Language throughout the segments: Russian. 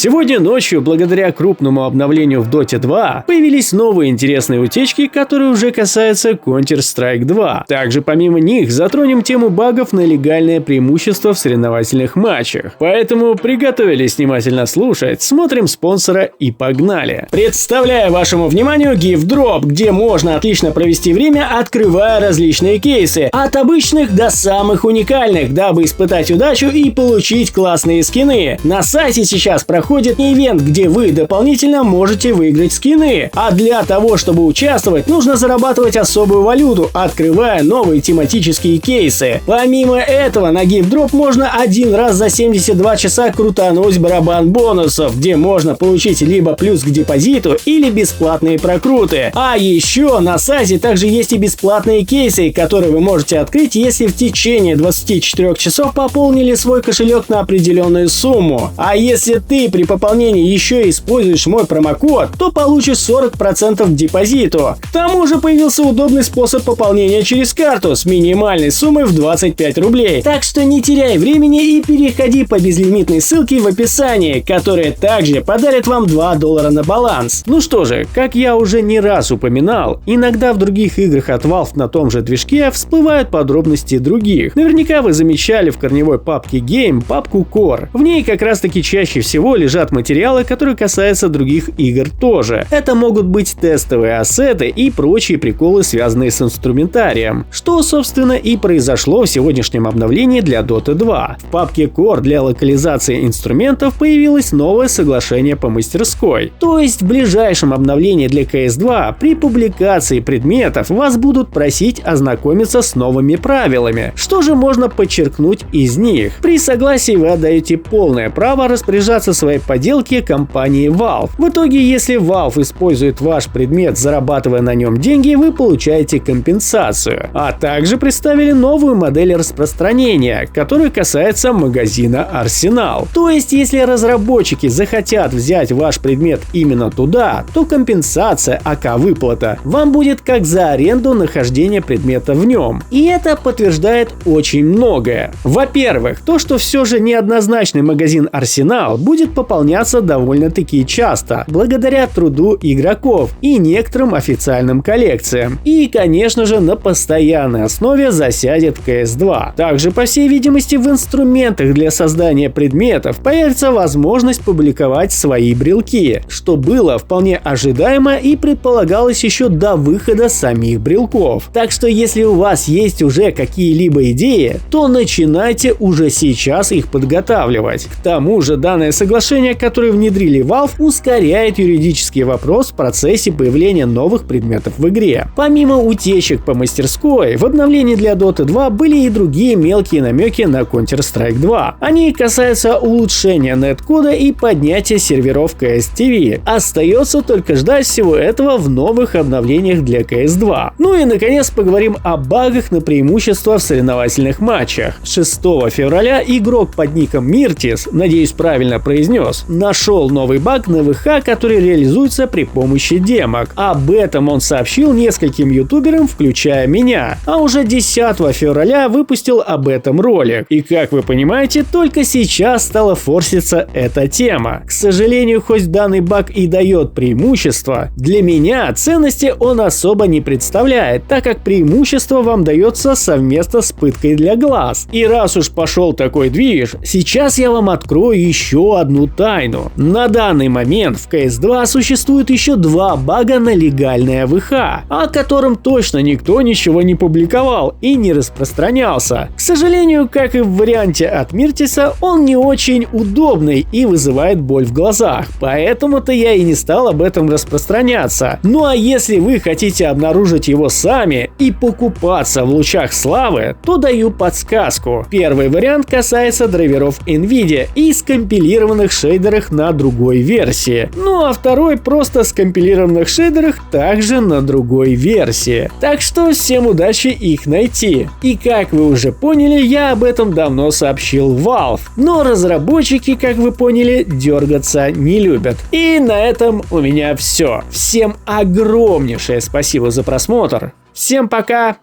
Сегодня ночью, благодаря крупному обновлению в Dota 2, появились новые интересные утечки, которые уже касаются Counter-Strike 2. Также помимо них затронем тему багов на легальное преимущество в соревновательных матчах. Поэтому приготовились внимательно слушать, смотрим спонсора и погнали. Представляю вашему вниманию GiftDrop, где можно отлично провести время, открывая различные кейсы, от обычных до самых уникальных, дабы испытать удачу и получить классные скины. На сайте сейчас проходит ивент, где вы дополнительно можете выиграть скины. А для того, чтобы участвовать, нужно зарабатывать особую валюту, открывая новые тематические кейсы. Помимо этого, на GiftDrop можно один раз за 72 часа крутануть барабан бонусов, где можно получить либо плюс к депозиту или бесплатные прокруты. А еще на сайте также есть и бесплатные кейсы, которые вы можете открыть, если в течение 24 часов пополнили свой кошелек на определенную сумму. А если ты при пополнении еще используешь мой промокод, то получишь 40% к депозиту. К тому же появился удобный способ пополнения через карту с минимальной суммой в 25 рублей. Так что не теряй времени и переходи по безлимитной ссылке в описании, которая также подарит вам $2 на баланс. Ну что же, как я уже не раз упоминал, иногда в других играх от Valve на том же движке всплывают подробности других. Наверняка вы замечали в корневой папке Game папку Core. В ней как раз таки чаще всего лежат материалы, которые касаются других игр тоже. Это могут быть тестовые ассеты и прочие приколы, связанные с инструментарием, что собственно и произошло в сегодняшнем обновлении для Dota 2. В папке Core для локализации инструментов появилось новое соглашение по мастерской. То есть в ближайшем обновлении для CS2 при публикации предметов вас будут просить ознакомиться с новыми правилами. Что же можно подчеркнуть из них? При согласии вы отдаете полное право распоряжаться своей поделки компании Valve. В итоге, если Valve использует ваш предмет, зарабатывая на нем деньги, вы получаете компенсацию. А также представили новую модель распространения, которая касается магазина Arsenal. То есть, если разработчики захотят взять ваш предмет именно туда, то компенсация АК-выплата вам будет как за аренду нахождения предмета в нем. И это подтверждает очень многое. Во-первых, то, что все же неоднозначный магазин Arsenal будет пополняться довольно-таки часто, благодаря труду игроков и некоторым официальным коллекциям. И, конечно же, на постоянной основе засядет CS2. Также, по всей видимости, в инструментах для создания предметов появится возможность публиковать свои брелки, что было вполне ожидаемо и предполагалось еще до выхода самих брелков. Так что, если у вас есть уже какие-либо идеи, то начинайте уже сейчас их подготавливать. К тому же, данное соглашение, которое внедрили Valve, ускоряет юридический вопрос в процессе появления новых предметов в игре. Помимо утечек по мастерской, в обновлении для Dota 2 были и другие мелкие намеки на Counter-Strike 2. Они касаются улучшения неткода и поднятия серверов CS-TV. Остается только ждать всего этого в новых обновлениях для CS2. Ну и наконец поговорим о багах на преимущество в соревновательных матчах. 6 февраля игрок под ником Myrtis, надеюсь правильно произнес, нашел новый баг на ВХ, который реализуется при помощи демок. Об этом он сообщил нескольким ютуберам, включая меня. А уже 10 февраля выпустил об этом ролик. И как вы понимаете, только сейчас стала форситься эта тема. К сожалению, хоть данный баг и дает преимущество, для меня ценности он особо не представляет, так как преимущество вам дается совместно с пыткой для глаз. И раз уж пошел такой движ, сейчас я вам открою еще одну тайну. На данный момент в CS2 существует еще 2 бага на легальное ВХ, о котором точно никто ничего не публиковал и не распространялся. К сожалению, как и в варианте от Миртиса, он не очень удобный и вызывает боль в глазах, поэтому-то я и не стал об этом распространяться. Ну а если вы хотите обнаружить его сами и покупаться в лучах славы, то даю подсказку. Первый вариант касается драйверов NVIDIA и скомпилированных шейдерах на другой версии. Ну а второй просто скомпилированных шейдерах также на другой версии. Так что всем удачи их найти. И как вы уже поняли, я об этом давно сообщил Valve. Но разработчики, как вы поняли, дергаться не любят. И на этом у меня все. Всем огромнейшее спасибо за просмотр. Всем пока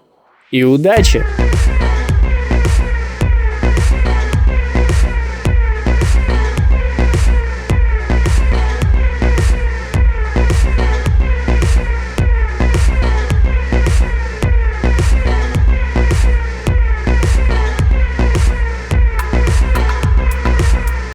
и удачи!